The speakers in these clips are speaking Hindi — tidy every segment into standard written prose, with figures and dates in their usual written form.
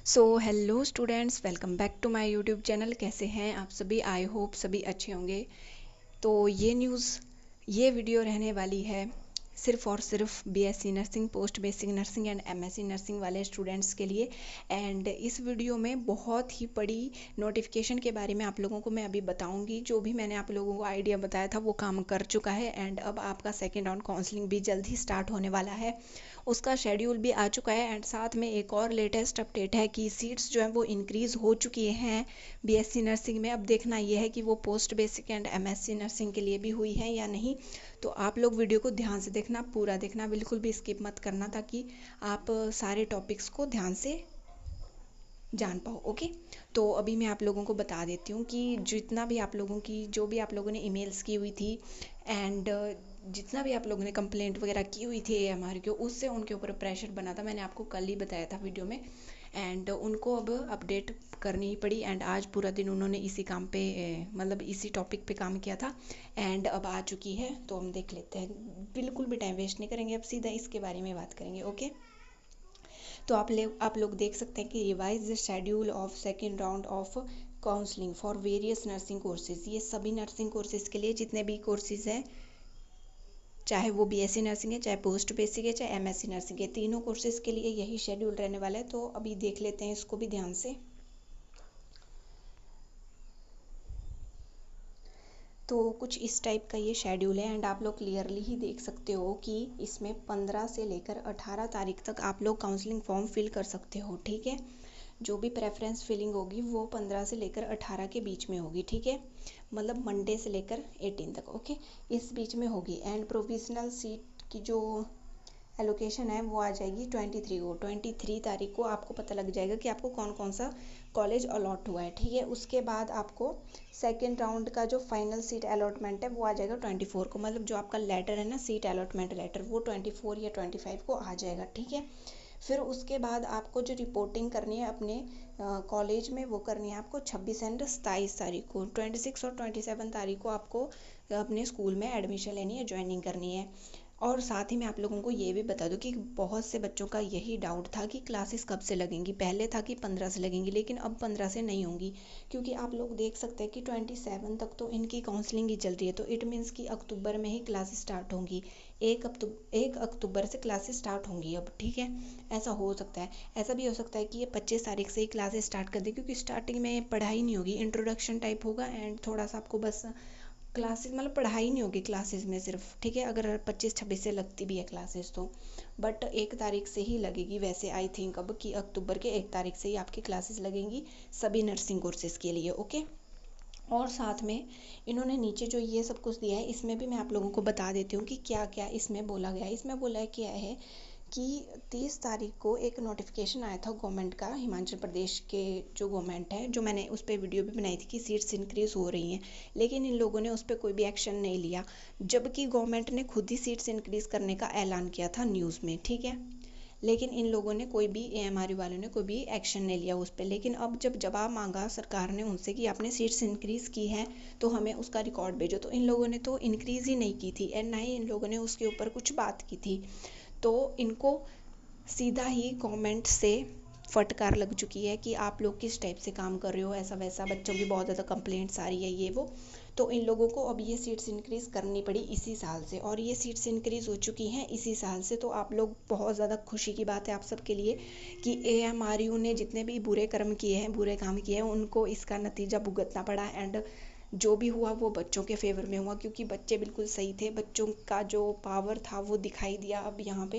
So hello students, welcome back to my YouTube channel. कैसे हैं आप सभी? आई होप सभी अच्छे होंगे। तो ये वीडियो रहने वाली है सिर्फ और सिर्फ BSc nursing, post basic nursing and MSc nursing वाले स्टूडेंट्स के लिए। एंड इस वीडियो में बहुत ही बड़ी नोटिफिकेशन के बारे में आप लोगों को मैं अभी बताऊंगी। जो भी मैंने आप लोगों को आइडिया बताया था वो काम कर चुका है एंड अब आपका सेकेंड राउंड काउंसलिंग भी जल्द ही स्टार्ट होने वाला है। उसका शेड्यूल भी आ चुका है एंड साथ में एक और लेटेस्ट अपडेट है कि सीट्स जो है वो इंक्रीज़ हो चुकी हैं बीएससी नर्सिंग में। अब देखना ये है कि वो post basic and MSc nursing के लिए भी हुई है या नहीं। तो आप लोग वीडियो को ध्यान से देखना, पूरा देखना, बिल्कुल भी स्किप मत करना, ताकि आप सारे टॉपिक्स को ध्यान से जान पाओ। ओके, तो अभी मैं आप लोगों को बता देती हूँ कि जितना भी आप लोगों की जो भी आप लोगों ने ईमेल्स की हुई थी एंड जितना भी आप लोगों ने कंप्लेंट वगैरह की हुई थी एएमआर के, उससे उनके ऊपर प्रेशर बना था। मैंने आपको कल ही बताया था वीडियो में एंड उनको अब अपडेट करनी ही पड़ी एंड आज पूरा दिन उन्होंने इसी काम पे मतलब इसी टॉपिक पे काम किया था एंड अब आ चुकी है। तो हम देख लेते हैं, बिल्कुल भी टाइम वेस्ट नहीं करेंगे, अब सीधा इसके बारे में बात करेंगे। ओके, तो आप लोग देख सकते हैं कि revise the schedule of second round of counselling for various nursing courses. ये सभी नर्सिंग कोर्सेज के लिए जितने भी कोर्सेज हैं, चाहे वो बीएससी नर्सिंग है, चाहे पोस्ट बेसिक है, चाहे एमएससी नर्सिंग है, तीनों कोर्सेज के लिए यही शेड्यूल रहने वाला है। तो अभी देख लेते हैं इसको भी ध्यान से। तो कुछ इस टाइप का ये शेड्यूल है एंड आप लोग क्लियरली ही देख सकते हो कि इसमें 15 से लेकर 18 तारीख तक आप लोग काउंसलिंग फॉर्म फिल कर सकते हो। ठीक है, जो भी प्रेफरेंस फिलिंग होगी वो 15 से लेकर 18 के बीच में होगी। ठीक है, मतलब मंडे से लेकर 18 तक। ओके, इस बीच में होगी एंड प्रोविजनल सीट की जो एलोकेशन है वो आ जाएगी 23 को। 23 तारीख को आपको पता लग जाएगा कि आपको कौन कौन सा कॉलेज अलॉट हुआ है। ठीक है, उसके बाद आपको सेकेंड राउंड का जो फाइनल सीट अलॉटमेंट है वो आ जाएगा 24 को। मतलब जो आपका लेटर है ना, सीट अलॉटमेंट लेटर, वो 24 या 25 को आ जाएगा। ठीक है, फिर उसके बाद आपको जो रिपोर्टिंग करनी है अपने कॉलेज में वो करनी है आपको 26 एंड 27 तारीख को। 26 और 27 तारीख को आपको अपने स्कूल में एडमिशन लेनी है, ज्वाइनिंग करनी है। और साथ ही मैं आप लोगों को ये भी बता दूं कि बहुत से बच्चों का यही डाउट था कि क्लासेस कब से लगेंगी। पहले था कि 15 से लगेंगी, लेकिन अब 15 से नहीं होंगी, क्योंकि आप लोग देख सकते हैं कि 27 तक तो इनकी काउंसलिंग ही चल रही है। तो इट मीन्स कि अक्टूबर में ही क्लासेस स्टार्ट होंगी। 1 अक्टूबर से क्लासेस स्टार्ट होंगी अब। ठीक है, ऐसा हो सकता है। ऐसा भी हो सकता है कि ये 25 तारीख से ही क्लासेस स्टार्ट कर दे, क्योंकि स्टार्टिंग में पढ़ाई नहीं होगी, इंट्रोडक्शन टाइप होगा एंड थोड़ा सा आपको बस क्लासेस, मतलब पढ़ाई नहीं होगी क्लासेस में सिर्फ। ठीक है, अगर 25-26 से लगती भी है क्लासेस तो, बट 1 तारीख से ही लगेगी वैसे आई थिंक अब, कि अक्टूबर के 1 तारीख से ही आपकी क्लासेस लगेंगी सभी नर्सिंग कोर्सेज के लिए। ओके, और साथ में इन्होंने नीचे जो ये सब कुछ दिया है इसमें भी मैं आप लोगों को बता देती हूँ कि क्या क्या इसमें बोला गया है। इसमें बोला क्या है कि 30 तारीख को एक नोटिफिकेशन आया था गवर्नमेंट का, हिमाचल प्रदेश के जो गवर्नमेंट है, जो मैंने उस पर वीडियो भी बनाई थी कि सीट्स इंक्रीज़ हो रही हैं, लेकिन इन लोगों ने उस पर कोई भी एक्शन नहीं लिया, जबकि गवर्नमेंट ने खुद ही सीट्स इंक्रीज़ करने का ऐलान किया था न्यूज़ में। ठीक है, लेकिन इन लोगों ने कोई भी, एएमआर वालों ने कोई भी एक्शन नहीं लिया उस पर। लेकिन अब जब जवाब मांगा सरकार ने उनसे कि आपने सीट्स इंक्रीज़ की हैं तो हमें उसका रिकॉर्ड भेजो, तो इन लोगों ने तो इंक्रीज़ ही नहीं की थी एंड ना ही इन लोगों ने उसके ऊपर कुछ बात की थी। तो इनको सीधा ही गवर्नमेंट से फटकार लग चुकी है कि आप लोग किस टाइप से काम कर रहे हो, ऐसा वैसा, बच्चों की बहुत ज़्यादा कंप्लेंट्स आ रही है ये वो। तो इन लोगों को अब ये सीट्स इंक्रीज़ करनी पड़ी इसी साल से, और ये सीट्स इंक्रीज़ हो चुकी हैं इसी साल से। तो आप लोग, बहुत ज़्यादा खुशी की बात है आप सबके लिए कि एएमआरयू ने जितने भी बुरे कर्म किए हैं, बुरे काम किए हैं, उनको इसका नतीजा भुगतना पड़ा एंड जो भी हुआ वो बच्चों के फेवर में हुआ, क्योंकि बच्चे बिल्कुल सही थे, बच्चों का जो पावर था वो दिखाई दिया अब यहाँ पे।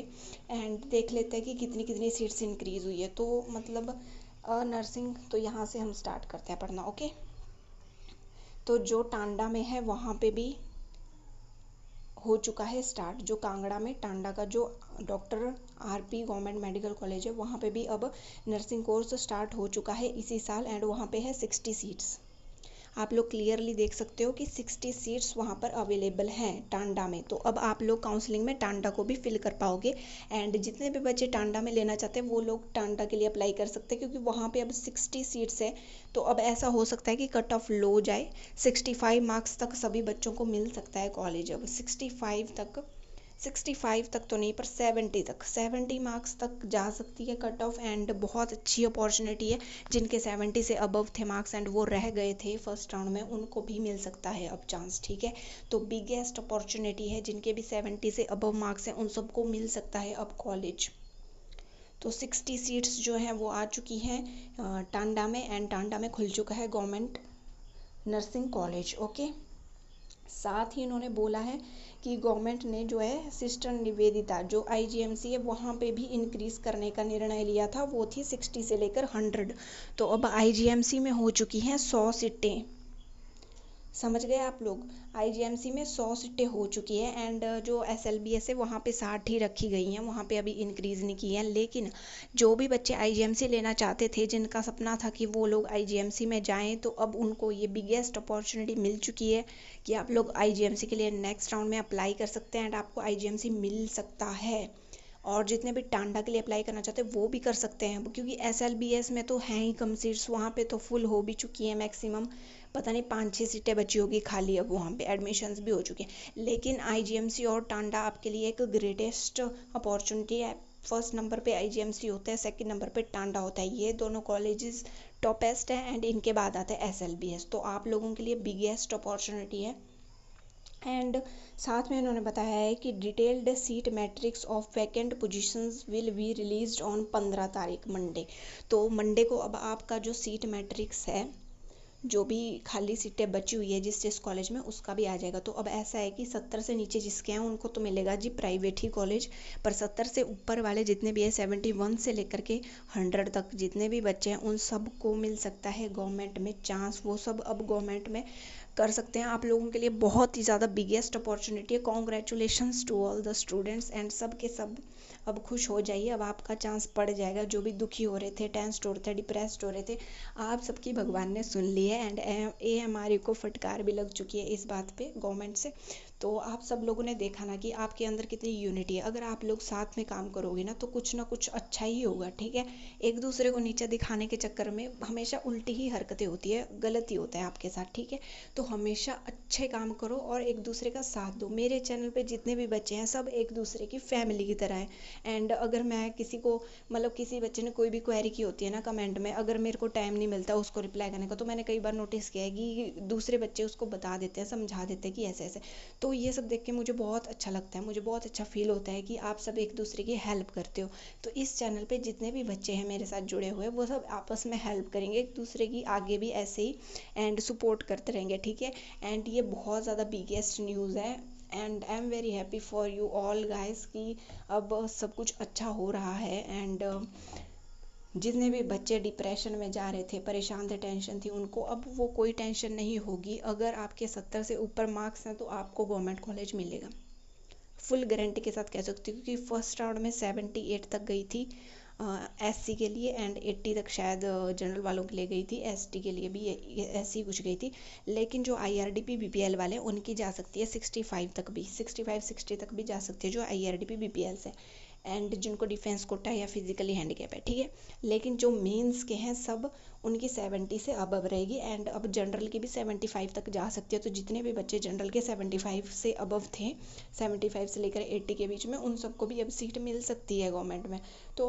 एंड देख लेते हैं कि कितनी कितनी सीट्स इंक्रीज़ हुई है। तो मतलब नर्सिंग तो यहाँ से हम स्टार्ट करते हैं पढ़ना। ओके, तो जो टांडा में है वहाँ पे भी हो चुका है स्टार्ट। जो कांगड़ा में टांडा का जो doctor RP government medical college है वहाँ पे भी अब नर्सिंग कोर्स स्टार्ट हो चुका है इसी साल एंड वहाँ पे है 60 सीट्स। आप लोग क्लियरली देख सकते हो कि 60 सीट्स वहाँ पर अवेलेबल हैं टांडा में। तो अब आप लोग काउंसलिंग में टांडा को भी फिल कर पाओगे एंड जितने भी बच्चे टांडा में लेना चाहते हैं वो लोग टांडा के लिए अप्लाई कर सकते हैं, क्योंकि वहाँ पे अब 60 सीट्स है। तो अब ऐसा हो सकता है कि कट ऑफ लो जाए, 65 मार्क्स तक सभी बच्चों को मिल सकता है कॉलेज अब 65 तक। 65 तक तो नहीं पर 70 तक, 70 मार्क्स तक जा सकती है कट ऑफ। एंड बहुत अच्छी अपॉर्चुनिटी है, जिनके 70 से अबव थे मार्क्स एंड वो रह गए थे फर्स्ट राउंड में, उनको भी मिल सकता है अब चांस, ठीक है। तो बिगेस्ट अपॉर्चुनिटी है, जिनके भी 70 से अबव मार्क्स हैं उन सबको मिल सकता है अब कॉलेज। तो 60 सीट्स जो हैं वो आ चुकी हैं टांडा में, एंड टांडा में खुल चुका है गवर्नमेंट नर्सिंग कॉलेज, ओके। साथ ही इन्होंने बोला है कि गवर्नमेंट ने जो है सिस्टर निवेदिता जो आईजीएमसी है वहाँ पे भी इंक्रीज़ करने का निर्णय लिया था, वो थी 60 से लेकर 100। तो अब आईजीएमसी में हो चुकी हैं 100 सीटें, समझ गए आप लोग। आईजीएमसी में 100 सीटें हो चुकी है, एंड जो एसएलबीएस है वहाँ पे 60 ही रखी गई हैं, वहाँ पे अभी इंक्रीज़ नहीं की है। लेकिन जो भी बच्चे आईजीएमसी लेना चाहते थे, जिनका सपना था कि वो लोग आईजीएमसी में जाएं, तो अब उनको ये बिगेस्ट अपॉर्चुनिटी मिल चुकी है कि आप लोग आईजीएमसी के लिए नेक्स्ट राउंड में अप्लाई कर सकते हैं एंड आपको आईजीएमसी मिल सकता है। और जितने भी टांडा के लिए अप्लाई करना चाहते हैं वो भी कर सकते हैं, क्योंकि एसएलबीएस में तो हैं ही कम सीट्स, वहाँ पे तो फुल हो भी चुकी हैं मैक्सिमम, पता नहीं 5-6 सीटें बची होगी खाली, अब वहाँ पे एडमिशन्स भी हो चुके हैं। लेकिन आईजीएमसी और टांडा आपके लिए एक ग्रेटेस्ट अपॉर्चुनिटी है। फर्स्ट नंबर पे आईजीएमसी होता है, सेकंड नंबर पे टांडा होता है, ये दोनों कॉलेजेस टॉपेस्ट हैं, एंड इनके बाद आता है एसएलबीएस। तो आप लोगों के लिए बिगेस्ट अपॉर्चुनिटी है। एंड साथ में उन्होंने बताया है कि detailed seat matrix of vacant positions will be released on 15 तारीख मंडे। तो मंडे को अब आपका जो सीट मैट्रिक्स है, जो भी खाली सीटें बची हुई है जिस जिस कॉलेज में, उसका भी आ जाएगा। तो अब ऐसा है कि 70 से नीचे जिसके हैं उनको तो मिलेगा जी प्राइवेट ही कॉलेज, पर 70 से ऊपर वाले जितने भी है 71 से लेकर के 100 तक जितने भी बच्चे हैं उन सबको मिल सकता है गवर्नमेंट में चांस, वो सब अब गवर्नमेंट में कर सकते हैं। आप लोगों के लिए बहुत ही ज़्यादा बिगेस्ट अपॉर्चुनिटी है। Congratulations to all the students, and सब के सब अब खुश हो जाइए, अब आपका चांस पड़ जाएगा। जो भी दुखी हो रहे थे, टेंस्ड हो रहे थे, डिप्रेस्ड हो रहे थे, आप सबकी भगवान ने सुन ली है। एंड एएमआरयू को फटकार भी लग चुकी है इस बात पे गवर्नमेंट से। तो आप सब लोगों ने देखा ना कि आपके अंदर कितनी यूनिटी है। अगर आप लोग साथ में काम करोगे ना तो कुछ ना कुछ अच्छा ही होगा, ठीक है। एक दूसरे को नीचा दिखाने के चक्कर में हमेशा उल्टी ही हरकतें होती है, गलत ही होता है आपके साथ, ठीक है। तो हमेशा अच्छे काम करो और एक दूसरे का साथ दो। मेरे चैनल पे जितने भी बच्चे हैं सब एक दूसरे की फैमिली की तरह है। एंड अगर मैं किसी को मतलब किसी बच्चे ने कोई भी क्वेरी की होती है ना कमेंट में, अगर मेरे को टाइम नहीं मिलता उसको रिप्लाई करने का, तो मैंने कई बार नोटिस किया है कि दूसरे बच्चे उसको बता देते हैं, समझा देते हैं कि ऐसे ऐसे। तो ये सब देख के मुझे बहुत अच्छा लगता है, मुझे बहुत अच्छा फील होता है कि आप सब एक दूसरे की हेल्प करते हो। तो इस चैनल पे जितने भी बच्चे हैं मेरे साथ जुड़े हुए, वो सब आपस में हेल्प करेंगे एक दूसरे की, आगे भी ऐसे ही एंड सपोर्ट करते रहेंगे, ठीक है। एंड ये बहुत ज़्यादा बिगेस्ट न्यूज़ है, and I am very happy for you all guys कि अब सब कुछ अच्छा हो रहा है। एंड जितने भी बच्चे डिप्रेशन में जा रहे थे, परेशान थे, टेंशन थी, उनको अब वो कोई टेंशन नहीं होगी। अगर आपके 70 से ऊपर मार्क्स हैं तो आपको गवर्नमेंट कॉलेज मिलेगा, फुल गारंटी के साथ कह सकती हूँ, क्योंकि फर्स्ट राउंड में 78 तक गई थी एससी के लिए, एंड 80 तक शायद जनरल वालों के लिए गई थी, एसटी के लिए भी ऐसी कुछ गई थी। लेकिन जो आईआरडीपी बीपीएल वाले उनकी जा सकती है 65 तक भी, 65-60 तक भी जा सकती है जो आईआरडीपी बीपीएल से, एंड जिनको डिफेंस कोटा या फिजिकली हैंडीकैप है, ठीक है। लेकिन जो मेंस के हैं सब उनकी 70 से अबव रहेगी, एंड अब जनरल की भी 75 तक जा सकती है। तो जितने भी बच्चे जनरल के 75 से अबव थे, 75 से लेकर 80 के बीच में, उन सबको भी अब सीट मिल सकती है गवर्नमेंट में। तो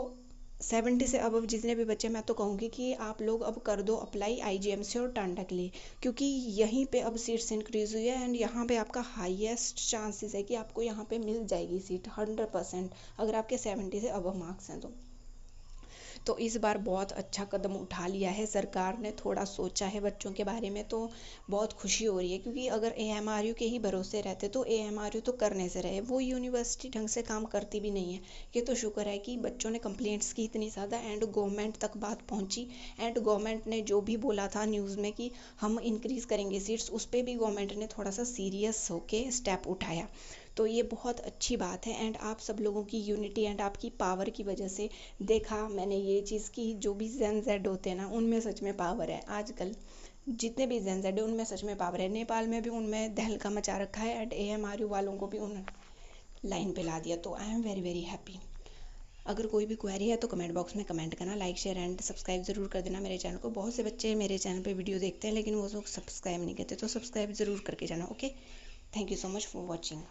70 से अबव जितने भी बच्चे, मैं तो कहूँगी कि आप लोग अब कर दो अप्लाई आईजीएमसी और टांडा के लिए, क्योंकि यहीं पे अब सीट्स इंक्रीज़ हुई है, एंड यहाँ पे आपका हाईएस्ट चांसेस है कि आपको यहाँ पे मिल जाएगी सीट 100%, अगर आपके 70 से अबव मार्क्स हैं तो इस बार बहुत अच्छा कदम उठा लिया है सरकार ने, थोड़ा सोचा है बच्चों के बारे में, तो बहुत खुशी हो रही है। क्योंकि अगर एएमआरयू के ही भरोसे रहते तो एएमआरयू तो करने से रहे, वो यूनिवर्सिटी ढंग से काम करती भी नहीं है। ये तो शुक्र है कि बच्चों ने कंप्लेंट्स की इतनी ज़्यादा, एंड गवर्नमेंट तक बात पहुंची, एंड गवर्नमेंट ने जो भी बोला था न्यूज़ में कि हम इंक्रीज़ करेंगे सीट्स, उस पर भी गवर्नमेंट ने थोड़ा सा सीरियस होके स्टेप उठाया। तो ये बहुत अच्छी बात है, एंड आप सब लोगों की यूनिटी एंड आपकी पावर की वजह से देखा मैंने ये चीज़ की जो भी जेन जेड होते हैं ना उनमें सच में पावर है। आजकल जितने भी जेन जेड है उनमें सच में पावर है। नेपाल में भी उनमें दहलका मचा रखा है, एंड एएमआरयू वालों को भी उन लाइन पे ला दिया। तो I am very very happy. अगर कोई भी क्वेरी है तो कमेंट बॉक्स में कमेंट करना, लाइक शेयर एंड सब्सक्राइब ज़रूर कर देना मेरे चैनल को। बहुत से बच्चे मेरे चैनल पे वीडियो देखते हैं लेकिन वो लोग सब्सक्राइब नहीं करते, तो सब्सक्राइब ज़रूर करके जाना, okay. Thank you so much for watching.